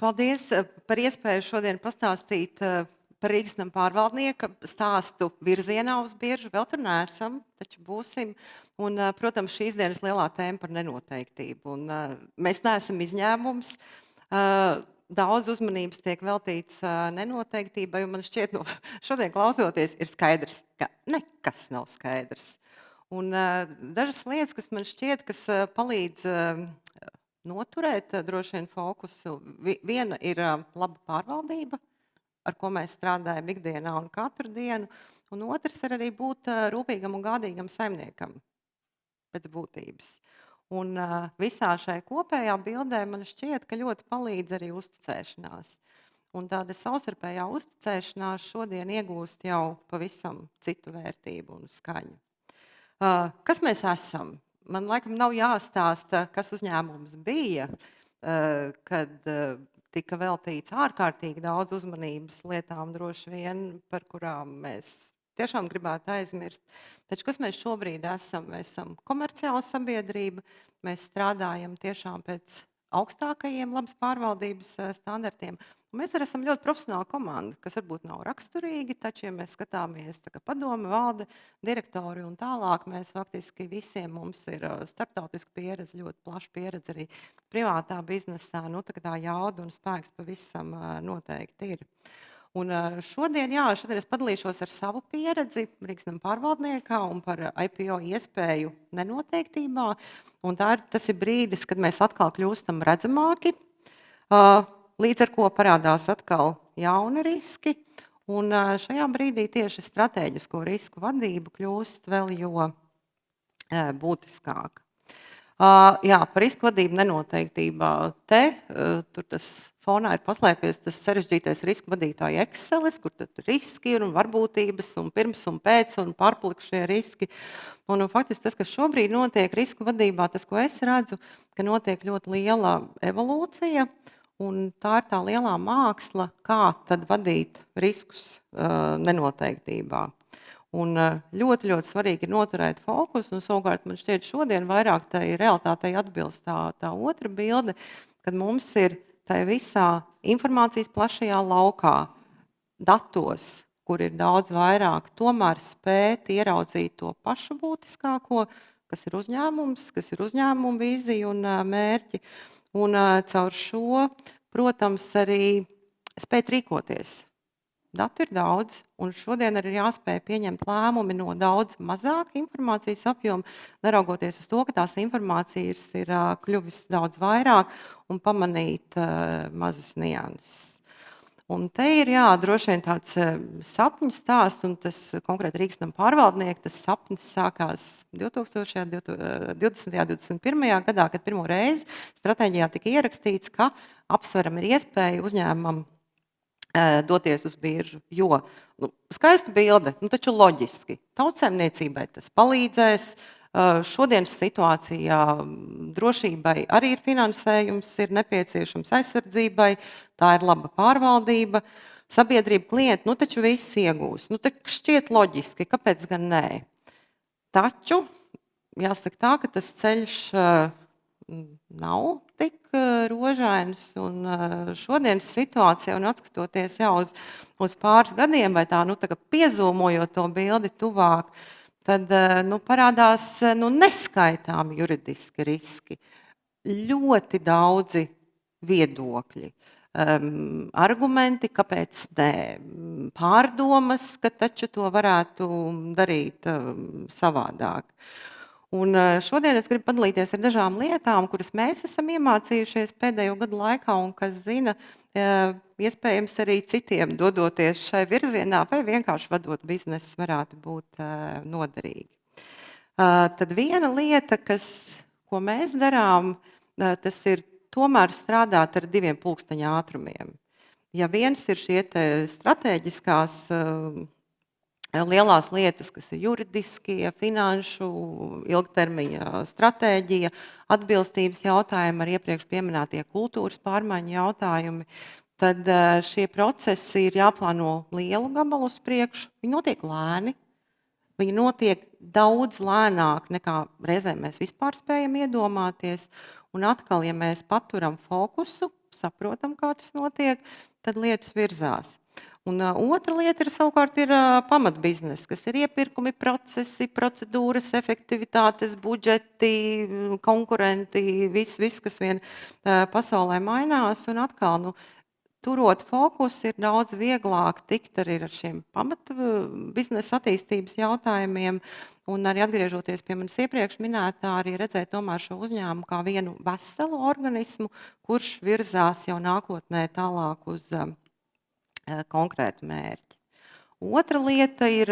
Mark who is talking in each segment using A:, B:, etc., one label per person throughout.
A: Paldies par iespēju šodien pastāstīt par Rīgas nama pārvaldnieka stāstu virzienā uz biržu. Vēl tur neesam, taču būsim. Un, protams, šīs dienas lielā tēma par nenoteiktību. Un, mēs neesam izņēmums. Daudz uzmanības tiek veltīts nenoteiktībai, un man šķiet, no šodien klausoties, ir skaidrs, ka nekas nav skaidrs. Un dažas lietas, kas man šķiet, kas palīdz noturēt droši vien fokusu. Viena ir laba pārvaldība, ar ko mēs strādājam ikdienā un katru dienu, un otrs ir arī būt rūpīgam un gādīgam saimniekam pēc būtības. Un visā šai kopējā bildē man šķiet, ka ļoti palīdz arī uzticēšanās. Un tāda savstarpējā uzticēšanās šodien iegūst jau pavisam citu vērtību un skaņu. Kas mēs esam? Man laikam nav jāstāsta, kas uzņēmums bija, kad tika veltīts ārkārtīgi daudz uzmanības lietām droši vien, par kurām mēs tiešām gribētu aizmirst. Taču kas mēs šobrīd esam? Mēs esam komerciāla sabiedrība, mēs strādājam tiešām pēc augstākajiem labas pārvaldības standartiem. Un mēs arī esam ļoti profesionāla komanda, kas varbūt nav raksturīgi, taču, ja mēs skatāmies tā kā padome, valde, direktori un tālāk, mēs faktiski visiem mums ir starptautiska pieredze, ļoti plaša pieredze arī privātā biznesā. Nu, tā jauda un spēks pavisam noteikti ir. Un šodien es padalīšos ar savu pieredzi Rīgas nama pārvaldniekā un par IPO iespēju nenoteiktībā. Un tas ir brīdis, kad mēs atkal kļūstam redzamāki, līdz ar ko parādās atkal jauni riski. Un šajā brīdī tieši stratēģisko risku vadība kļūst vēl jo būtiskāka. Jā, par risku vadību nenoteiktībā. Tur tas fonā ir paslēpies tas sarežģītais risku vadītāja Excelis, kur tad riski ir un varbūtības un pirms un pēc un pārpalikušie riski. Un faktiski tas, kas šobrīd notiek risku vadībā, tas, ko es redzu, ka notiek ļoti liela evolūcija, un tā ir tā lielā māksla, kā tad vadīt riskus nenoteiktībā. Un ļoti, ļoti svarīgi ir noturēt fokusu, un savukārt man šķiet šodien vairāk tai realitātei atbilst tā otra bilde, kad mums ir tai visā informācijas plašajā laukā, datos, kur ir daudz vairāk, tomēr spēt ieraudzīt to pašu būtiskāko, kas ir uzņēmums, kas ir uzņēmuma vīzija un mērķi, un caur šo, protams, arī spēt rīkoties. Datu ir daudz, un šodien arī ir jāspēj pieņemt lēmumi no daudz mazāka informācijas apjoma, neraugoties uz to, ka tās informācijas ir kļuvis daudz vairāk un pamanīt mazas nianses. Un te ir, droši vien tāds sapņu stāsts, un tas konkrēti Rīgas nama pārvaldnieka, tas sapnis sākās 2020. 21. gadā, kad pirmo reizi stratēģijā tika ierakstīts, ka apsveram ir iespēja uzņēmumam doties uz biržu, jo skaista bilde, taču loģiski. Tautsaimniecībai tas palīdzēs, šodienas situācijā drošībai arī ir finansējums, ir nepieciešams aizsardzībai, tā ir laba pārvaldība, sabiedrība, klienti, taču viss iegūs. Taču šķiet loģiski, kāpēc gan nē. Taču, jāsaka tā, ka tas ceļš nav tik rožains, un šodienas situācija, un atskatoties jau uz pāris gadiem, vai tā kā piezūmojot to bildi tuvāk, tad parādās neskaitāmi juridiski riski, ļoti daudzi viedokļi, argumenti, kāpēc ne, pārdomas, ka taču to varētu darīt savādāk. Un šodien es gribu padalīties ar dažām lietām, kuras mēs esam iemācījušies pēdējo gadu laikā, un kas zina, iespējams arī citiem dodoties šai virzienā, vai vienkārši vadot biznesu varētu būt noderīgi. Tad viena lieta, ko mēs darām, tas ir tomēr strādāt ar 2 pulksteņa ātrumiem. Ja viens ir šie stratēģiskās lielās lietas, kas ir juridiskie, finanšu, ilgtermiņa stratēģija, atbilstības jautājumi, ar iepriekš pieminētie kultūras pārmaiņu jautājumi, tad šie procesi ir jāplāno lielu gabalu uz priekšu. Viņi notiek lēni, viņi notiek daudz lēnāk, nekā reizēm mēs vispār spējam iedomāties. Un atkal, ja mēs paturam fokusu, saprotam, kā tas notiek, tad lietas virzās. Un otra lieta savukārt ir pamatbizness, kas ir iepirkumi, procesi, procedūras, efektivitātes, budžeti, konkurenti, viss, kas vien pasaulē mainās. Un atkal, turot fokusu, ir daudz vieglāk tikt arī ar šiem biznesa attīstības jautājumiem. Un arī atgriežoties pie manis iepriekš minētā, arī redzēt tomēr šo uzņēmumu kā vienu veselu organismu, kurš virzās jau nākotnē tālāk uz konkrētu mērķi. Otra lieta ir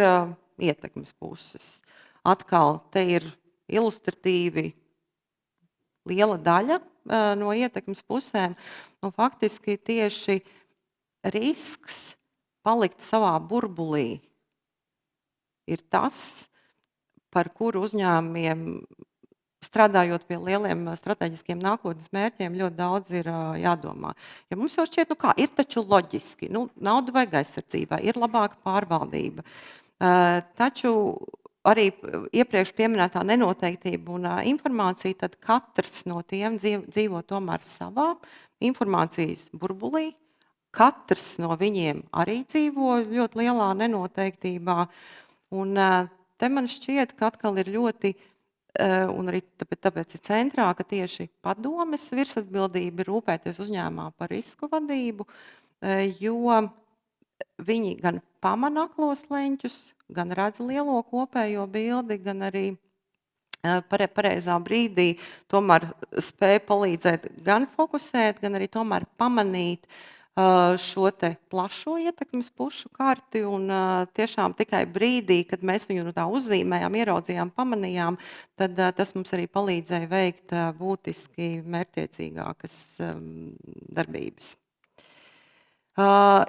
A: ietekmes puses. Atkal te ir ilustratīvi liela daļa no ietekmes pusēm. Un faktiski tieši risks palikt savā burbulī ir tas, par kuru uzņēmumiem, strādājot pie lieliem strateģiskiem nākotnes mērķiem, ļoti daudz ir jādomā. Ja mums jau šķiet, ir taču loģiski, nauda vajag aizsardzībai, ir labāka pārvaldība. Taču arī iepriekš pieminētā nenoteiktība un informācija, tad katrs no tiem dzīvo tomēr savā informācijas burbulī. Katrs no viņiem arī dzīvo ļoti lielā nenoteiktībā. Un te man šķiet, ka atkal ir ļoti, un arī tāpēc ir centrā, ka tieši padomes virsatbildība ir rūpēties uzņēmumā par risku vadību, jo viņi gan pamana aklos leņķus, gan redz lielo kopējo bildi, gan arī pareizā brīdī tomēr spēj palīdzēt gan fokusēt, gan arī tomēr pamanīt šo te plašo ietekmes pušu karti un tiešām tikai brīdī, kad mēs viņu tā uzzīmējām, ieraudzījām, pamanījām, tad tas mums arī palīdzēja veikt būtiski mērķtiecīgākas darbības.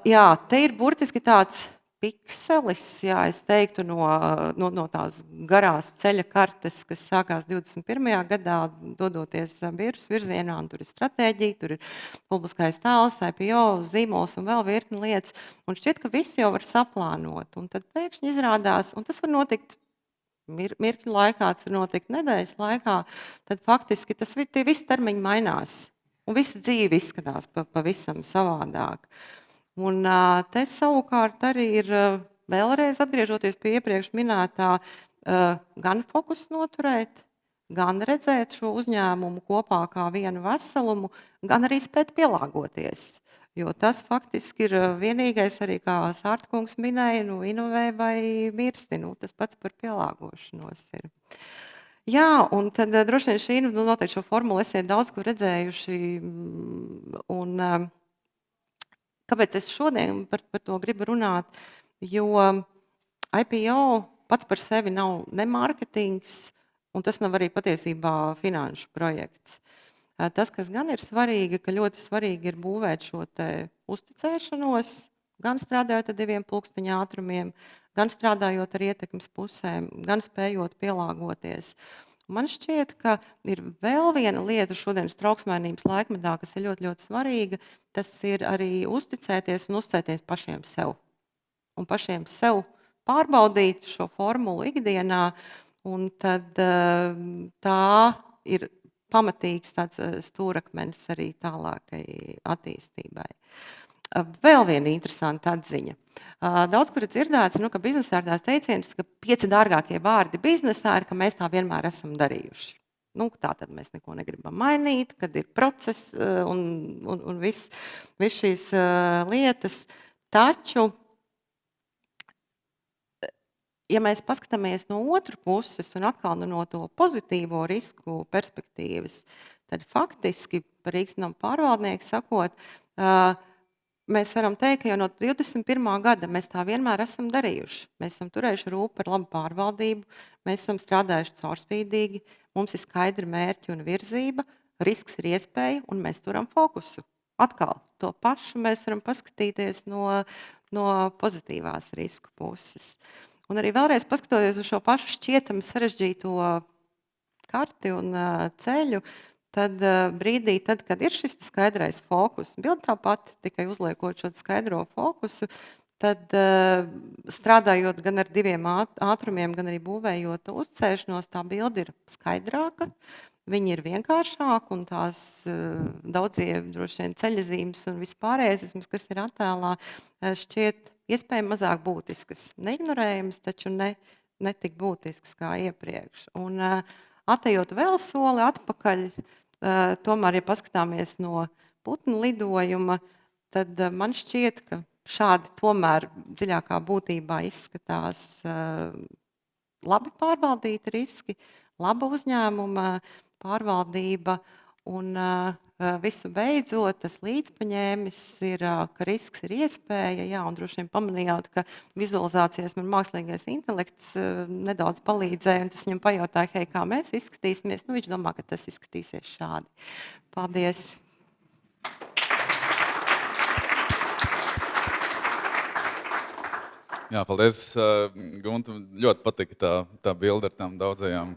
A: Jā, te ir burtiski tāds pikselis, jā, es teiktu, no tās garās ceļa kartes, kas sākās 21. gadā, dodoties biržas virzienā, un tur ir stratēģija, tur ir publiskais tēls, IPO, zīmols un vēl virkni lietas. Un šķiet, ka visu jau var saplānot. Un tad pēkšņi izrādās, un tas var notikt mirkļu laikā, tas var notikt nedēļas laikā, tad faktiski tie visi termiņi mainās. Un visa dzīve izskatās pavisam savādāk. Un te savukārt arī ir vēlreiz atgriežoties pie iepriekš minētā, gan fokus noturēt, gan redzēt šo uzņēmumu kopā kā vienu veselumu, gan arī spēt pielāgoties. Jo tas faktiski ir vienīgais arī, kā Sārtkungs minēja, inovē vai mirsti, tas pats par pielāgošanos ir. Jā, un tad droši vien šī, noteikti šo formulu esiet daudz ko redzējuši, un kāpēc es šodien par to gribu runāt, jo IPO pats par sevi nav ne mārketings, un tas nav arī patiesībā finanšu projekts. Tas, kas gan ir svarīgi, ka ļoti svarīgi ir būvēt šo te uzticēšanos, gan strādājot ar 2 pulksteņu ātrumiem, gan strādājot ar ietekmes pusēm, gan spējot pielāgoties. Man šķiet, ka ir vēl viena lieta šodienas trauksmainības laikmetā, kas ir ļoti, ļoti svarīga, tas ir arī uzticēties un uzticēties pašiem sev. Un pašiem sev pārbaudīt šo formulu ikdienā, un tad tā ir pamatīgs tāds stūrakmenis arī tālākai attīstībai. Vēl viena interesanta atziņa. Daudz, kur ir dzirdēts, ka biznesā ir tāds teiciens, ka 5 dārgākie vārdi biznesā ir, ka mēs tā vienmēr esam darījuši. Tā tad mēs neko negribam mainīt, kad ir process un viss šīs lietas. Taču, ja mēs paskatāmies no otru puses un atkal no to pozitīvo risku perspektīvas, tad faktiski par Rīgas namu pārvaldnieku sakot, mēs varam teikt, ka jau no 21. gada mēs tā vienmēr esam darījuši. Mēs esam turējuši rūpi par labu pārvaldību, mēs esam strādājuši caurspīdīgi, mums ir skaidri mērķi un virzība, risks ir iespēja un mēs turam fokusu. Atkal, to pašu mēs varam paskatīties no pozitīvās risku puses. Un arī vēlreiz paskatoties uz šo pašu šķietami sarežģīto karti un ceļu, tad brīdī, kad ir šis skaidrais fokus, bilde tāpat, tikai uzliekot šo skaidro fokusu, tad strādājot gan ar 2 ātrumiem, gan arī būvējot uzticēšanos, tā bilde ir skaidrāka, viņi ir vienkāršāki un tās daudzie droši vien ceļazīmes un vispārējais, vismaz kas ir attēlā, šķiet iespējami mazāk būtiskas. Neignorējams, taču ne tik būtiskas kā iepriekš. Un atejot vēl soli atpakaļ, tomēr, ja paskatāmies no putnu lidojuma, tad man šķiet, ka šādi tomēr dziļākā būtībā izskatās labi pārvaldīti riski, laba uzņēmuma pārvaldība un visu beidzot tas līdzpaņēmis ir, ka risks ir iespēja, jā, un droši vien pamanījāt, ka vizualizācijas man mākslīgais intelekts nedaudz palīdzēja, un tas viņam pajautāja, hei, kā mēs izskatīsimies, nu viņš domā, ka tas izskatīsies šādi. Paldies!
B: Jā, paldies, Gunta. Ļoti patika tā bilde ar tām daudzajām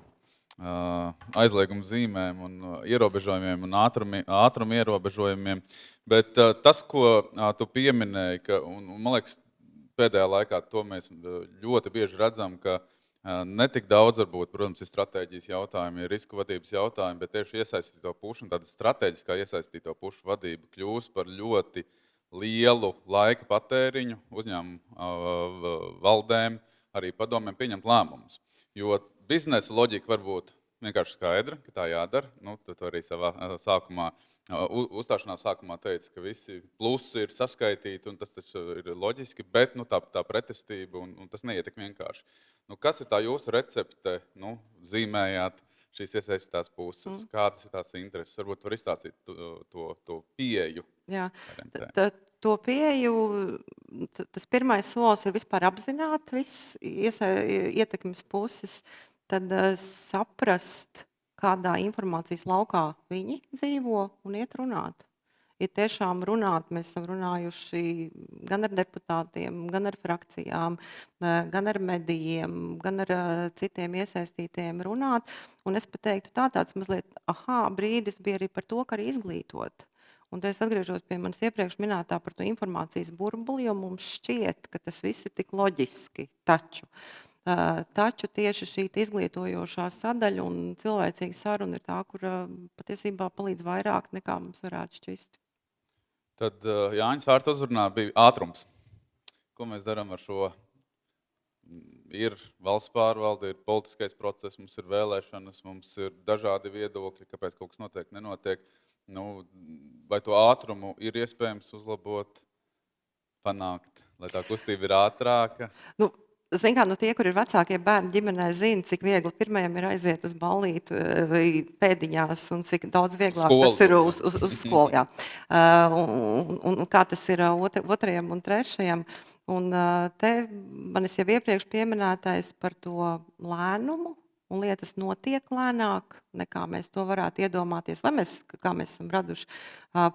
B: aizlieguma zīmēm un ierobežojumiem un ātruma ierobežojumiem. Bet tas, ko tu pieminēji, un man liekas, pēdējā laikā to mēs ļoti bieži redzam, ka ne tik daudz varbūt, protams, ir stratēģijas jautājumi, ir risku vadības jautājumi, bet tieši iesaistīto pušu un tāda strateģiskā iesaistīto pušu vadība kļūst par ļoti lielu laika patēriņu uzņēmumu valdēm, arī padomēm pieņemt lēmumus. Jo biznesa loģika var būt vienkārši skaidra, ka tā jādara. Nu, tu arī savā uzstāšanās sākumā teica, ka visi plusi ir saskaitīti, un tas taču ir loģiski, bet tā pretestība, un tas neiet tik vienkārši. Nu, kas ir tā jūsu recepte? Nu, zīmējāt šīs iesaistītās puses, kādas ir tās intereses? Varbūt var izstāstīt to pieeju.
A: Jā, to pieeju, tas pirmais solis ir vispār apzināt viss ietekmes puses, tad saprast, kādā informācijas laukā viņi dzīvo un iet runāt. Ir tiešām runāt, mēs esam runājuši gan ar deputātiem, gan ar frakcijām, gan ar medijiem, gan ar citiem iesaistītiem runāt. Un es pat teiktu tāds mazliet, brīdis bija arī par to, ka arī izglītot. Un te es atgriežos pie manas iepriekš minētā par to informācijas burbuli, jo mums šķiet, ka tas viss ir tik loģiski, taču tieši šī izglītojošā sadaļa un cilvēcīga saruna ir tā, kur patiesībā palīdz vairāk nekā mums varētu šķist.
B: Tad Jāņas vārta uzrunā bija ātrums. Ko mēs darām ar šo? Ir valsts pārvalde, ir politiskais process, mums ir vēlēšanas, mums ir dažādi viedokļi, kāpēc kaut kas notiek, nenotiek. Nu, vai to ātrumu ir iespējams uzlabot, panākt, lai tā kustība ir ātrāka?
A: Nu, zin kā, tie, kur ir vecākie bērni ģimenē, zina, cik viegli pirmajam ir aiziet uz ballītu pēdiņās un cik daudz vieglāk tas ir uz skolu. Jā. Un kā tas ir otrajam un trešajam. Un te manis jau iepriekš pieminētais par to lēnumu, un lietas notiek lēnāk, nekā mēs to varētu iedomāties, vai kā mēs esam raduši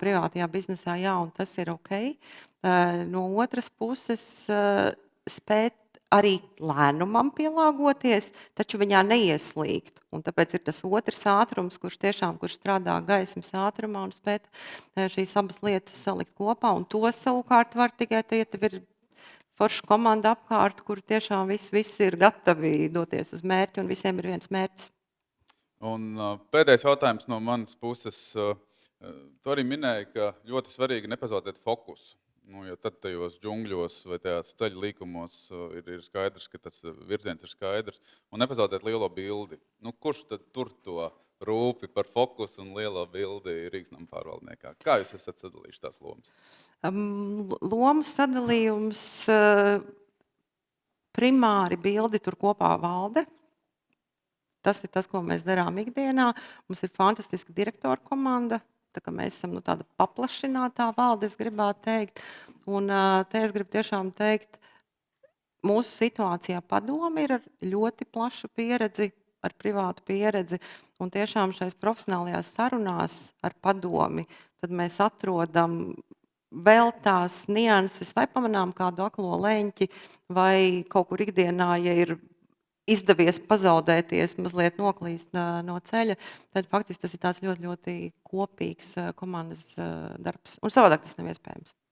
A: privātajā biznesā, jā, un tas ir ok. No otras puses, spēt arī lēnumam pielāgoties, taču viņā neieslīgt. Un tāpēc ir tas otrs ātrums, kurš strādā gaismas ātrumā un spēt šīs abas lietas salikt kopā, un to savukārt var tikai, ja tev ir forša komanda apkārt, kur tiešām visi ir gatavi doties uz mērķi, un visiem ir viens mērķis.
B: Un pēdējais jautājums no manas puses. Tu arī minēji, ka ļoti svarīgi nepazaudēt fokusu. Nu, jo tad tajos džungļos vai tajās ceļu līkumos ir skaidrs, ka tas virziens ir skaidrs. Un nepazaudēt lielo bildi. Nu, kurš tad tur to rūpi par fokusu un lielo bildi Rīgas pārvaldniekā? Kā jūs esat sadalījuši tās lomas?
A: Lomu sadalījums primāri bildi tur kopā valde. Tas ir tas, ko mēs darām ikdienā. Mums ir fantastiska direktora komanda, tā kā mēs esam tāda paplašinātā valde, es gribētu teikt. Un te es gribu tiešām teikt, mūsu situācijā padomi ir ar ļoti plašu pieredzi, ar privātu pieredzi, un tiešām šais profesionālajās sarunās ar padomi, tad mēs atrodam vēl tās nianses, vai pamanām kādu aklo leņķi, vai kaut kur ikdienā, ja ir izdevies pazaudēties, mazliet noklīst no ceļa, tad faktiski tas ir tāds ļoti, ļoti kopīgs komandas darbs. Un savādāk tas nav iespējams.